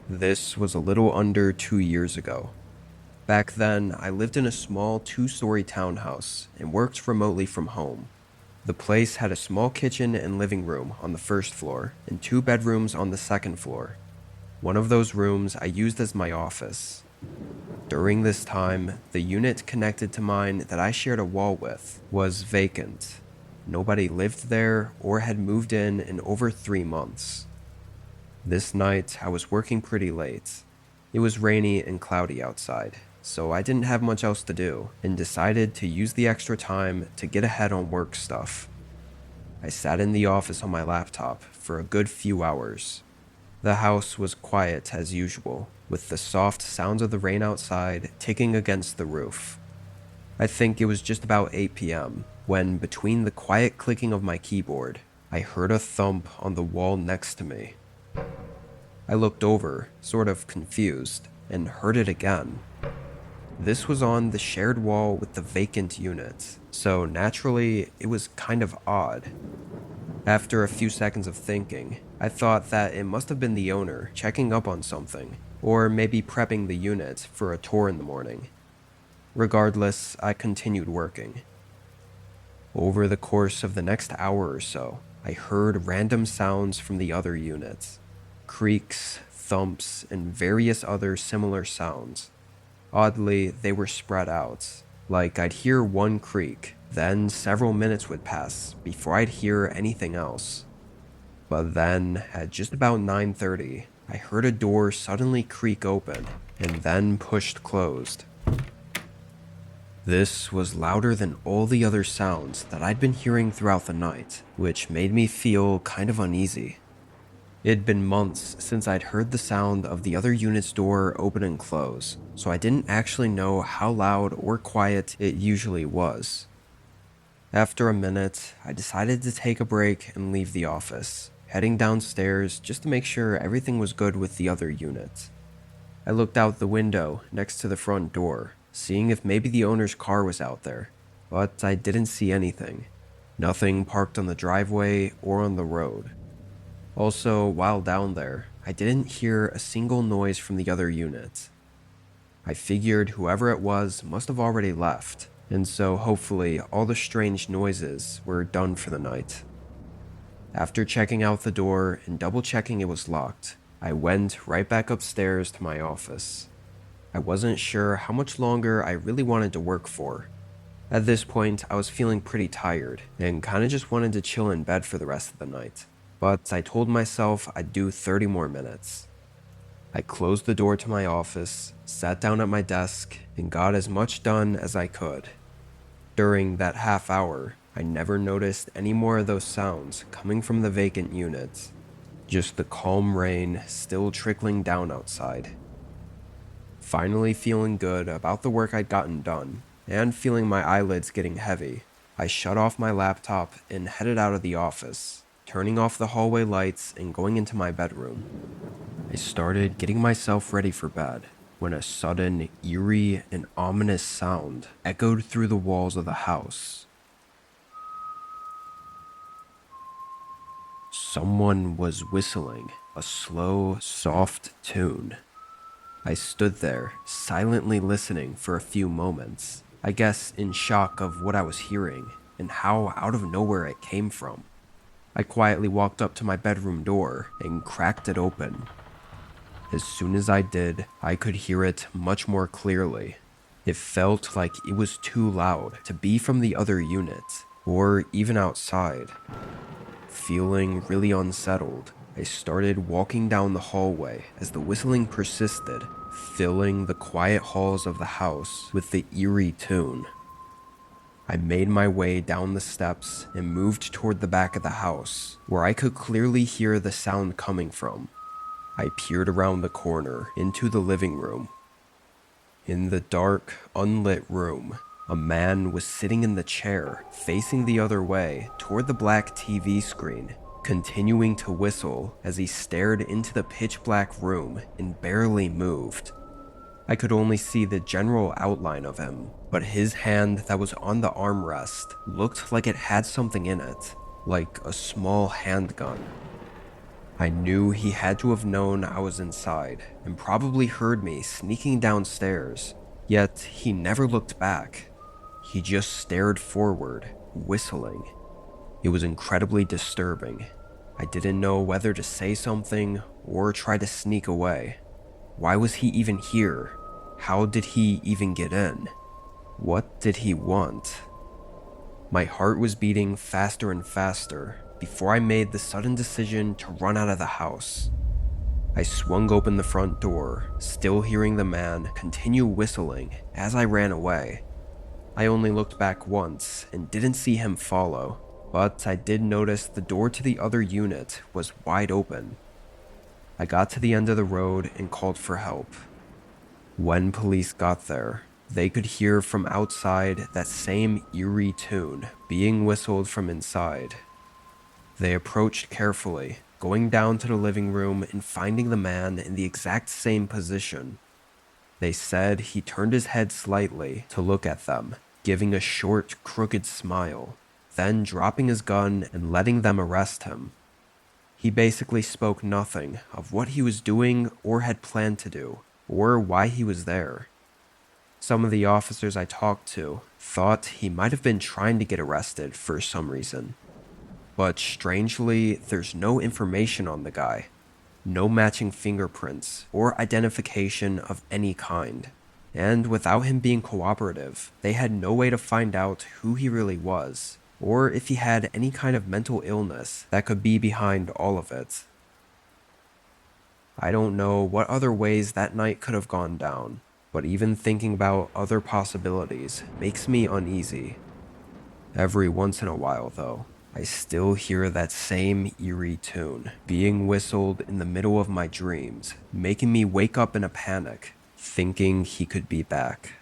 This was a little under 2 years ago. Back then, I lived in a small 2-story townhouse and worked remotely from home. The place had a small kitchen and living room on the first floor and 2 bedrooms on the second floor. One of those rooms I used as my office. During this time, the unit connected to mine that I shared a wall with was vacant. Nobody lived there or had moved in over 3 months. This night, I was working pretty late. It was rainy and cloudy outside, so I didn't have much else to do and decided to use the extra time to get ahead on work stuff. I sat in the office on my laptop for a good few hours. The house was quiet as usual, with the soft sounds of the rain outside ticking against the roof. I think it was just about 8 p.m. when, between the quiet clicking of my keyboard, I heard a thump on the wall next to me. I looked over, sort of confused, and heard it again. This was on the shared wall with the vacant unit, so naturally, it was kind of odd. After a few seconds of thinking, I thought that it must have been the owner checking up on something, or maybe prepping the unit for a tour in the morning. Regardless, I continued working. Over the course of the next hour or so, I heard random sounds from the other units. Creaks, thumps, and various other similar sounds. Oddly, they were spread out. Like I'd hear one creak, then several minutes would pass before I'd hear anything else. But then, at just about 9:30, I heard a door suddenly creak open and then pushed closed. This was louder than all the other sounds that I'd been hearing throughout the night, which made me feel kind of uneasy. It'd been months since I'd heard the sound of the other unit's door open and close, so I didn't actually know how loud or quiet it usually was. After a minute, I decided to take a break and leave the office, heading downstairs just to make sure everything was good with the other unit. I looked out the window next to the front door, seeing if maybe the owner's car was out there, but I didn't see anything. Nothing parked on the driveway or on the road. Also, while down there, I didn't hear a single noise from the other unit. I figured whoever it was must have already left, and so hopefully all the strange noises were done for the night. After checking out the door and double checking it was locked, I went right back upstairs to my office. I wasn't sure how much longer I really wanted to work for. At this point, I was feeling pretty tired and kinda just wanted to chill in bed for the rest of the night. But I told myself I'd do 30 more minutes. I closed the door to my office, sat down at my desk, and got as much done as I could. During that half hour, I never noticed any more of those sounds coming from the vacant unit. Just the calm rain still trickling down outside. Finally feeling good about the work I'd gotten done, and feeling my eyelids getting heavy, I shut off my laptop and headed out of the office, turning off the hallway lights and going into my bedroom. I started getting myself ready for bed when a sudden, eerie, and ominous sound echoed through the walls of the house. Someone was whistling a slow, soft tune. I stood there, silently listening for a few moments, I guess in shock of what I was hearing and how out of nowhere it came from. I quietly walked up to my bedroom door and cracked it open. As soon as I did, I could hear it much more clearly. It felt like it was too loud to be from the other unit, or even outside. Feeling really unsettled, I started walking down the hallway as the whistling persisted, filling the quiet halls of the house with the eerie tune. I made my way down the steps and moved toward the back of the house, where I could clearly hear the sound coming from. I peered around the corner into the living room. In the dark, unlit room, a man was sitting in the chair, facing the other way toward the black TV screen, continuing to whistle as he stared into the pitch-black room and barely moved. I could only see the general outline of him, but his hand that was on the armrest looked like it had something in it, like a small handgun. I knew he had to have known I was inside and probably heard me sneaking downstairs, yet he never looked back. He just stared forward, whistling. It was incredibly disturbing. I didn't know whether to say something or try to sneak away. Why was he even here? How did he even get in? What did he want? My heart was beating faster and faster before I made the sudden decision to run out of the house. I swung open the front door, still hearing the man continue whistling as I ran away. I only looked back once and didn't see him follow, but I did notice the door to the other unit was wide open. I got to the end of the road and called for help. When police got there, they could hear from outside that same eerie tune being whistled from inside. They approached carefully, going down to the living room and finding the man in the exact same position. They said he turned his head slightly to look at them, giving a short, crooked smile, then dropping his gun and letting them arrest him. He basically spoke nothing of what he was doing or had planned to do, or why he was there. Some of the officers I talked to thought he might have been trying to get arrested for some reason. But strangely, there's no information on the guy. No matching fingerprints or identification of any kind. And without him being cooperative, they had no way to find out who he really was, or if he had any kind of mental illness that could be behind all of it. I don't know what other ways that night could have gone down, but even thinking about other possibilities makes me uneasy. Every once in a while, though, I still hear that same eerie tune being whistled in the middle of my dreams, making me wake up in a panic, thinking he could be back.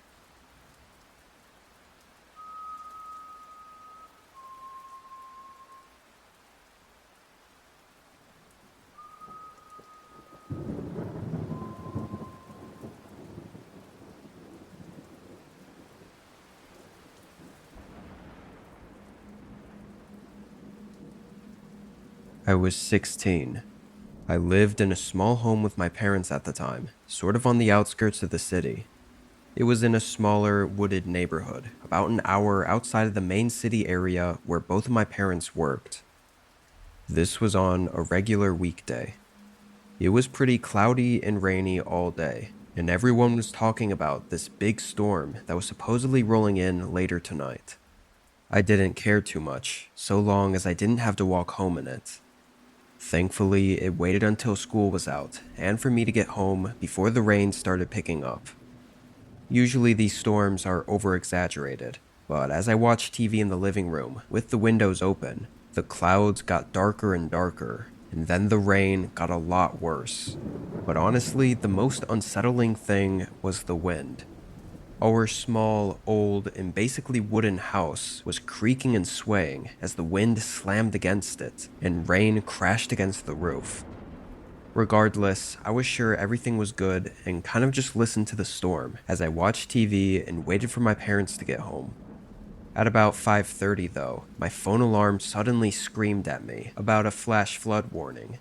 I was 16. I lived in a small home with my parents at the time, sort of on the outskirts of the city. It was in a smaller, wooded neighborhood, about an hour outside of the main city area where both of my parents worked. This was on a regular weekday. It was pretty cloudy and rainy all day, and everyone was talking about this big storm that was supposedly rolling in later tonight. I didn't care too much, so long as I didn't have to walk home in it. Thankfully, it waited until school was out and for me to get home before the rain started picking up. Usually these storms are over-exaggerated, but as I watched TV in the living room with the windows open, the clouds got darker and darker, and then the rain got a lot worse. But honestly, the most unsettling thing was the wind. Our small, old, and basically wooden house was creaking and swaying as the wind slammed against it and rain crashed against the roof. Regardless, I was sure everything was good and kind of just listened to the storm as I watched TV and waited for my parents to get home. At about 5:30 though, my phone alarm suddenly screamed at me about a flash flood warning.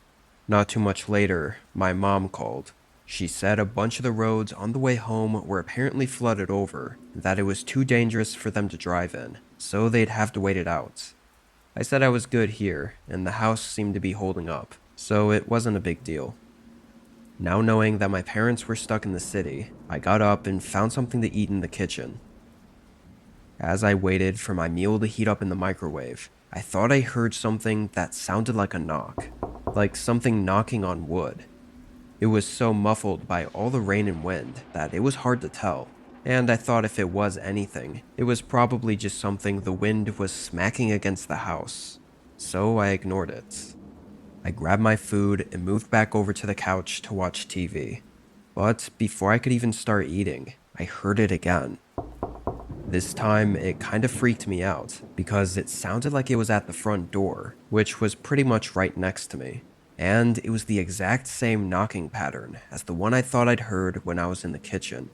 Not too much later, my mom called. She said a bunch of the roads on the way home were apparently flooded over, and that it was too dangerous for them to drive in, so they'd have to wait it out. I said I was good here, and the house seemed to be holding up, so it wasn't a big deal. Now knowing that my parents were stuck in the city, I got up and found something to eat in the kitchen. As I waited for my meal to heat up in the microwave, I thought I heard something that sounded like a knock, like something knocking on wood. It was so muffled by all the rain and wind that it was hard to tell, and I thought if it was anything, it was probably just something the wind was smacking against the house, so I ignored it. I grabbed my food and moved back over to the couch to watch TV, but before I could even start eating, I heard it again. This time, it kind of freaked me out because it sounded like it was at the front door, which was pretty much right next to me. And it was the exact same knocking pattern as the one I thought I'd heard when I was in the kitchen.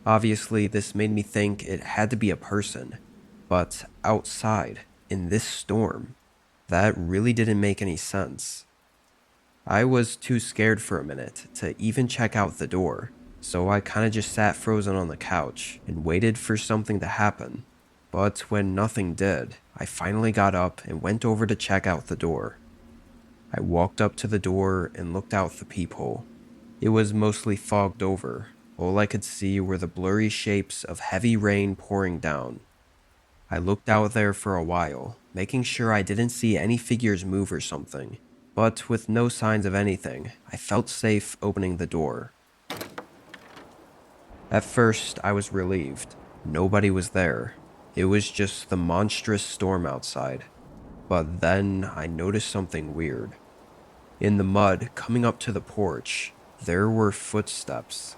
Obviously, this made me think it had to be a person, but outside, in this storm, that really didn't make any sense. I was too scared for a minute to even check out the door, so I kinda just sat frozen on the couch and waited for something to happen. But when nothing did, I finally got up and went over to check out the door. I walked up to the door and looked out the peephole. It was mostly fogged over. All I could see were the blurry shapes of heavy rain pouring down. I looked out there for a while, making sure I didn't see any figures move or something. But with no signs of anything, I felt safe opening the door. At first, I was relieved. Nobody was there. It was just the monstrous storm outside. But then I noticed something weird. In the mud coming up to the porch, there were footsteps.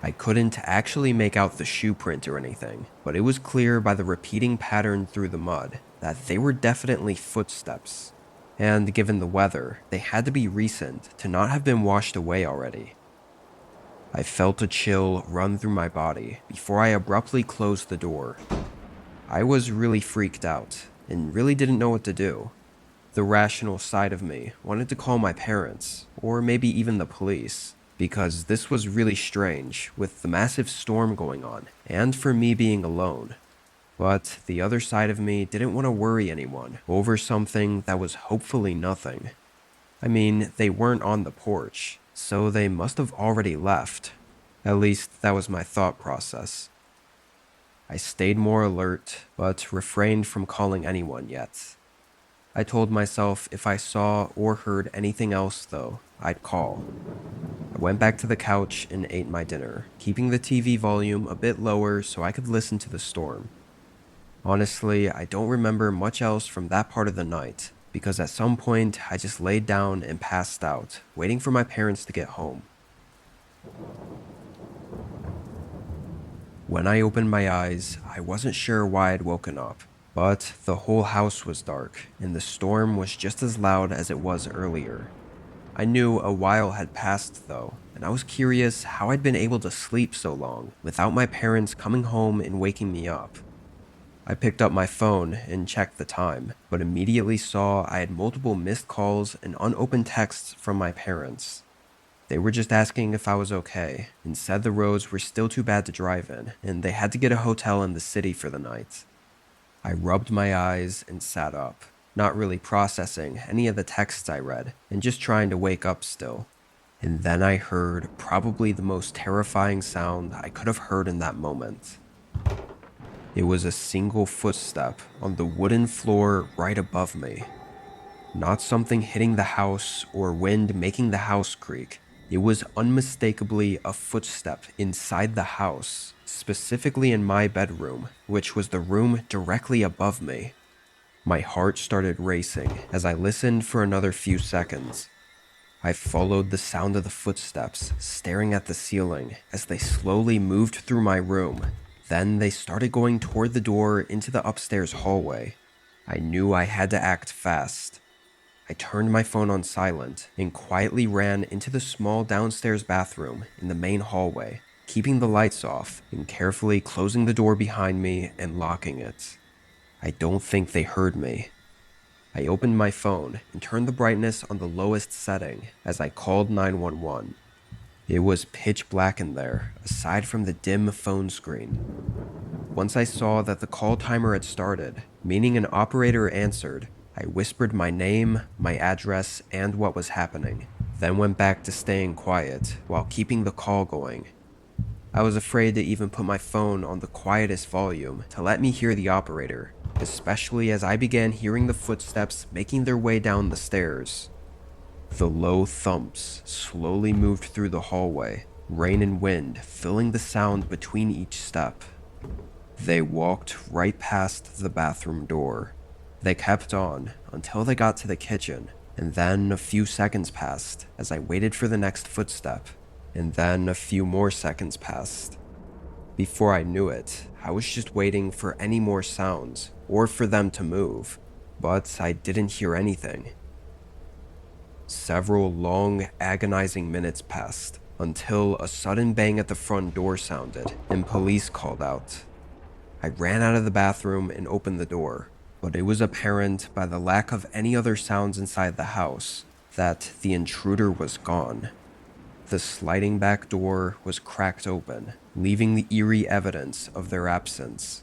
I couldn't actually make out the shoe print or anything, but it was clear by the repeating pattern through the mud that they were definitely footsteps. And given the weather, they had to be recent to not have been washed away already. I felt a chill run through my body before I abruptly closed the door. I was really freaked out and really didn't know what to do. The rational side of me wanted to call my parents, or maybe even the police, because this was really strange with the massive storm going on and for me being alone. But the other side of me didn't want to worry anyone over something that was hopefully nothing. I mean, they weren't on the porch, so they must have already left. At least that was my thought process. I stayed more alert, but refrained from calling anyone yet. I told myself if I saw or heard anything else, though, I'd call. I went back to the couch and ate my dinner, keeping the TV volume a bit lower so I could listen to the storm. Honestly, I don't remember much else from that part of the night, because at some point I just laid down and passed out, waiting for my parents to get home. When I opened my eyes, I wasn't sure why I'd woken up. But the whole house was dark, and the storm was just as loud as it was earlier. I knew a while had passed though, and I was curious how I'd been able to sleep so long without my parents coming home and waking me up. I picked up my phone and checked the time, but immediately saw I had multiple missed calls and unopened texts from my parents. They were just asking if I was okay, and said the roads were still too bad to drive in, and they had to get a hotel in the city for the night. I rubbed my eyes and sat up, not really processing any of the texts I read, and just trying to wake up still. And then I heard probably the most terrifying sound I could have heard in that moment. It was a single footstep on the wooden floor right above me. Not something hitting the house or wind making the house creak. It was unmistakably a footstep inside the house, specifically in my bedroom, which was the room directly above me. My heart started racing as I listened for another few seconds. I followed the sound of the footsteps, staring at the ceiling as they slowly moved through my room. Then they started going toward the door into the upstairs hallway. I knew I had to act fast. I turned my phone on silent and quietly ran into the small downstairs bathroom in the main hallway, keeping the lights off and carefully closing the door behind me and locking it. I don't think they heard me. I opened my phone and turned the brightness on the lowest setting as I called 911. It was pitch black in there, aside from the dim phone screen. Once I saw that the call timer had started, meaning an operator answered, I whispered my name, my address, and what was happening, then went back to staying quiet while keeping the call going. I was afraid to even put my phone on the quietest volume to let me hear the operator, especially as I began hearing the footsteps making their way down the stairs. The low thumps slowly moved through the hallway, rain and wind filling the sound between each step. They walked right past the bathroom door. They kept on until they got to the kitchen, and then a few seconds passed as I waited for the next footstep, and then a few more seconds passed. Before I knew it, I was just waiting for any more sounds or for them to move, but I didn't hear anything. Several long, agonizing minutes passed until a sudden bang at the front door sounded and police called out. I ran out of the bathroom and opened the door, but it was apparent by the lack of any other sounds inside the house that the intruder was gone. The sliding back door was cracked open, leaving the eerie evidence of their absence.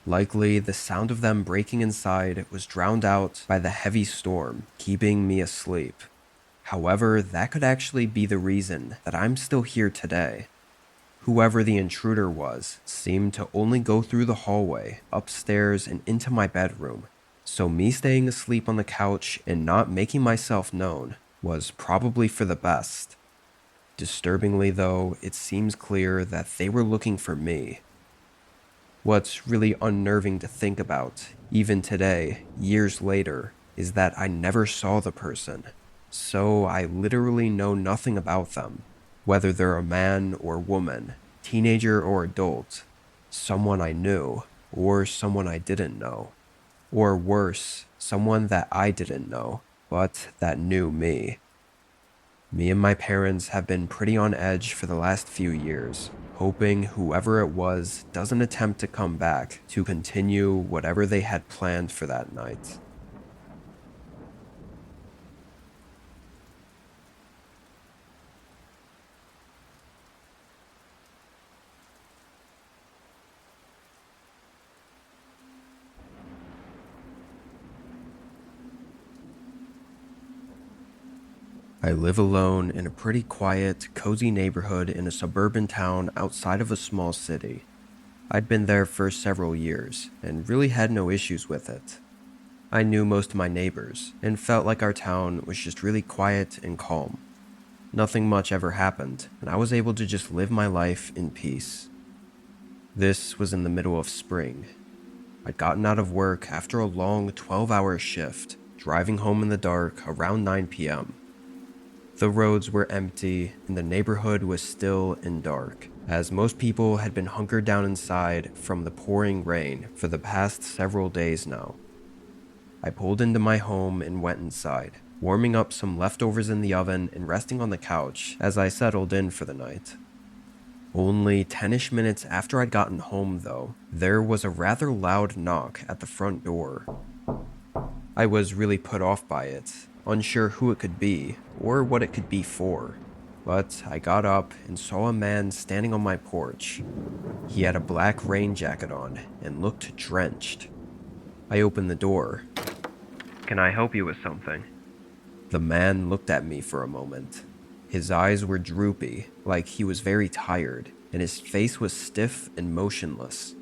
Likely, the sound of them breaking inside was drowned out by the heavy storm, keeping me asleep. However, that could actually be the reason that I'm still here today. Whoever the intruder was seemed to only go through the hallway, upstairs, and into my bedroom, so me staying asleep on the couch and not making myself known was probably for the best. Disturbingly though, it seems clear that they were looking for me. What's really unnerving to think about, even today, years later, is that I never saw the person, so I literally know nothing about them. Whether they're a man or woman, teenager or adult, someone I knew, or someone I didn't know. Or worse, someone that I didn't know, but that knew me. Me and my parents have been pretty on edge for the last few years, hoping whoever it was doesn't attempt to come back to continue whatever they had planned for that night. I live alone in a pretty quiet, cozy neighborhood in a suburban town outside of a small city. I'd been there for several years and really had no issues with it. I knew most of my neighbors and felt like our town was just really quiet and calm. Nothing much ever happened, and I was able to just live my life in peace. This was in the middle of spring. I'd gotten out of work after a long 12-hour shift, driving home in the dark around 9 p.m. The roads were empty and the neighborhood was still and dark, as most people had been hunkered down inside from the pouring rain for the past several days now. I pulled into my home and went inside, warming up some leftovers in the oven and resting on the couch as I settled in for the night. Only 10-ish minutes after I'd gotten home, though, there was a rather loud knock at the front door. I was really put off by it, unsure who it could be or what it could be for, but I got up and saw a man standing on my porch. He had a black rain jacket on and looked drenched. I opened the door. "Can I help you with something?" The man looked at me for a moment. His eyes were droopy, like he was very tired, and his face was stiff and motionless.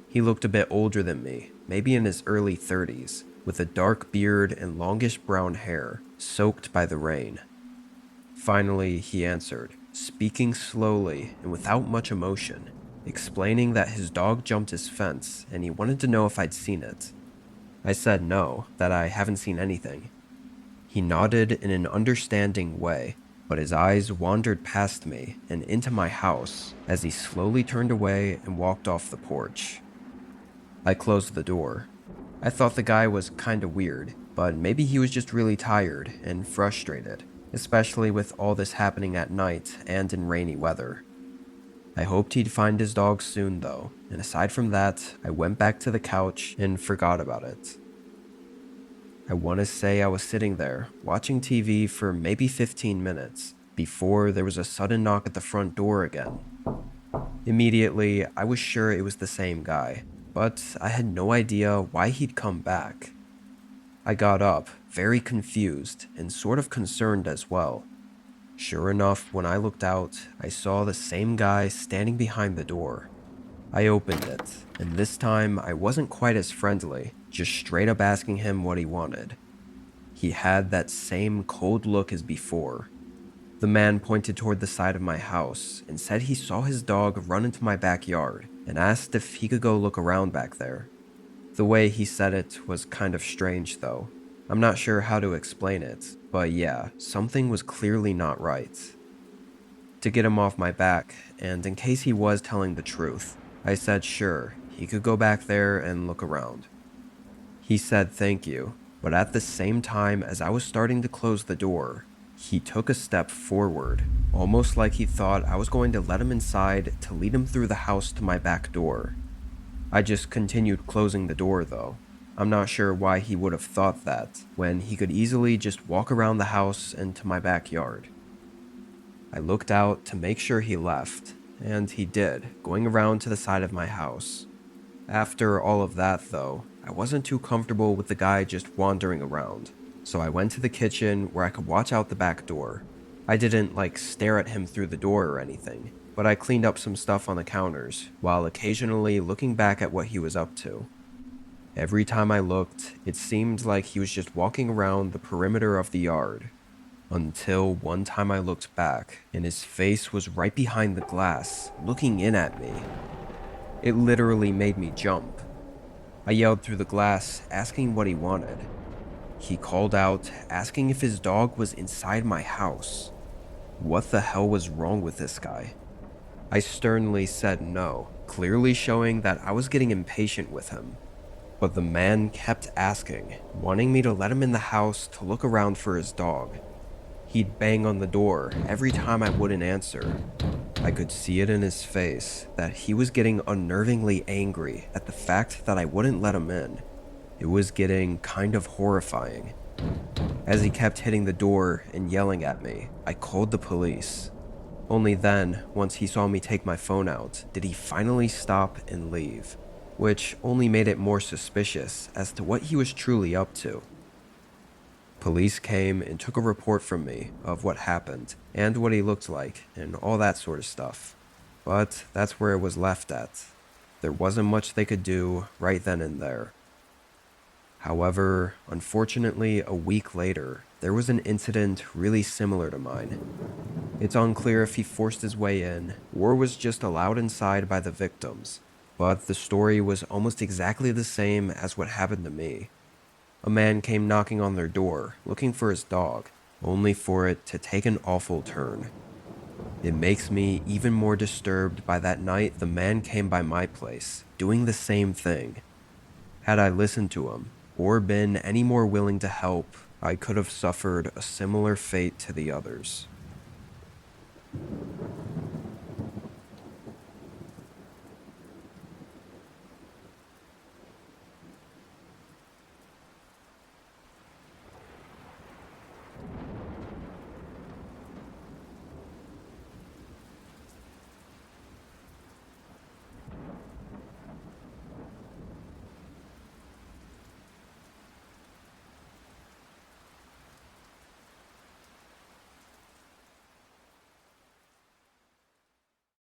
He looked a bit older than me, maybe in his early 30s, with a dark beard and longish brown hair, soaked by the rain. Finally, he answered, speaking slowly and without much emotion, explaining that his dog jumped his fence and he wanted to know if I'd seen it. I said no, that I haven't seen anything. He nodded in an understanding way, but his eyes wandered past me and into my house as he slowly turned away and walked off the porch. I closed the door. I thought the guy was kinda weird, but maybe he was just really tired and frustrated, especially with all this happening at night and in rainy weather. I hoped he'd find his dog soon though, and aside from that, I went back to the couch and forgot about it. I want to say I was sitting there, watching TV for maybe 15 minutes, before there was a sudden knock at the front door again. Immediately, I was sure it was the same guy, but I had no idea why he'd come back. I got up, very confused and sort of concerned as well. Sure enough, when I looked out, I saw the same guy standing behind the door. I opened it, and this time I wasn't quite as friendly, just straight up asking him what he wanted. He had that same cold look as before. The man pointed toward the side of my house and said he saw his dog run into my backyard and asked if he could go look around back there. The way he said it was kind of strange though. I'm not sure how to explain it, but yeah, something was clearly not right. To get him off my back, and in case he was telling the truth, I said sure, he could go back there and look around. He said thank you, but at the same time as I was starting to close the door, he took a step forward, almost like he thought I was going to let him inside to lead him through the house to my back door. I just continued closing the door though. I'm not sure why he would have thought that, when he could easily just walk around the house and to my backyard. I looked out to make sure he left, and he did, going around to the side of my house. After all of that, though, I wasn't too comfortable with the guy just wandering around, so I went to the kitchen where I could watch out the back door. I didn't, stare at him through the door or anything, but I cleaned up some stuff on the counters, while occasionally looking back at what he was up to. Every time I looked, it seemed like he was just walking around the perimeter of the yard. Until one time I looked back, and his face was right behind the glass, looking in at me. It literally made me jump. I yelled through the glass, asking what he wanted. He called out, asking if his dog was inside my house. What the hell was wrong with this guy? I sternly said no, clearly showing that I was getting impatient with him. But the man kept asking, wanting me to let him in the house to look around for his dog. He'd bang on the door every time I wouldn't answer. I could see it in his face that he was getting unnervingly angry at the fact that I wouldn't let him in. It was getting kind of horrifying. As he kept hitting the door and yelling at me, I called the police. Only then, once he saw me take my phone out, did he finally stop and leave, which only made it more suspicious as to what he was truly up to. Police came and took a report from me of what happened and what he looked like and all that sort of stuff. But that's where it was left at. There wasn't much they could do right then and there. However, unfortunately, a week later, there was an incident really similar to mine. It's unclear if he forced his way in or was just allowed inside by the victims, but the story was almost exactly the same as what happened to me. A man came knocking on their door, looking for his dog, only for it to take an awful turn. It makes me even more disturbed by that night the man came by my place, doing the same thing. Had I listened to him, or been any more willing to help, I could have suffered a similar fate to the others.